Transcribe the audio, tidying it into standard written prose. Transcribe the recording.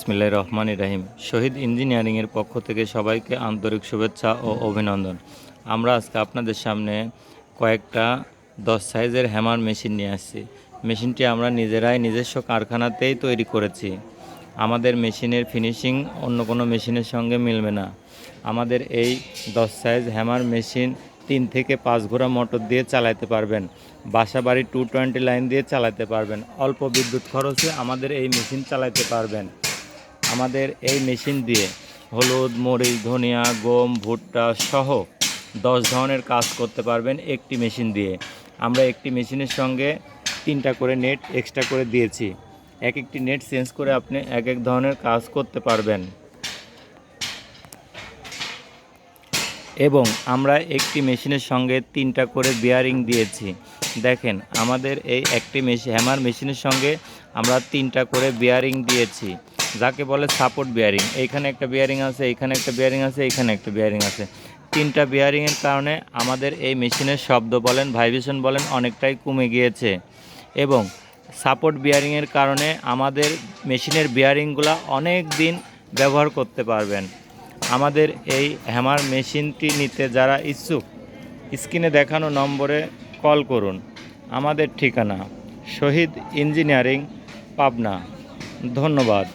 বিসমিল্লাহির রহমানির রহিম। শহীদ ইঞ্জিনিয়ারিংয়ের পক্ষ থেকে সবাইকে আন্তরিক শুভেচ্ছা ও অভিনন্দন। আমরা আজকে আপনাদের সামনে কয়েকটা 10 সাইজের হ্যামার মেশিন নিয়ে আসছি। মেশিনটি আমরা নিজস্ব কারখানাতেই তৈরি করেছি। আমাদের মেশিনের ফিনিশিং অন্য কোনো মেশিনের সঙ্গে মিলবে না। আমাদের এই 10 সাইজ হ্যামার মেশিন 3 থেকে 5 ঘোড়া মোটর দিয়ে চালাতে পারবেন। বাসাবাড়ি 220 লাইন দিয়ে চালাতে পারবেন। অল্প বিদ্যুৎ খরচে আমাদের এই মেশিন চালাতে পারবেন। আমাদের এই মেশিন দিয়ে হলুদ, মরিচ, ধনিয়া, গম, ভুট্টা সহ 10 ধরনের কাজ করতে পারবেন একটি মেশিন দিয়ে। আমরা একটি মেশিনের সঙ্গে 3টা করে নেট এক্সট্রা করে দিয়েছি। একটি নেট চেঞ্জ করে আপনি এক ধরনের কাজ করতে পারবেন। এবং আমরা একটি মেশিনের সঙ্গে 3টা করে বিয়ারিং দিয়েছি। দেখেন, আমাদের এই একটি হ্যামার মেশিনের সঙ্গে আমরা 3টা করে বিয়ারিং দিয়েছি, যাকে বলে সাপোর্ট বিয়ারিং। এইখানে একটা বিয়ারিং আছে, এইখানে একটা বিয়ারিং আছে, এইখানে একটা বিয়ারিং আছে। 3টা বিয়ারিংয়ের কারণে আমাদের এই মেশিনের শব্দ বলেন, ভাইব্রেশন বলেন, অনেকটাই কমে গিয়েছে। এবং সাপোর্ট বিয়ারিংয়ের কারণে আমাদের মেশিনের বিয়ারিংগুলো অনেক দিন ব্যবহার করতে পারবেন। আমাদের এই হ্যামার মেশিনটি নিতে যারা ইচ্ছুক, স্ক্রিনে দেখানো নম্বরে কল করুন। আমাদের ঠিকানা শহীদ ইঞ্জিনিয়ারিং, পাবনা। ধন্যবাদ।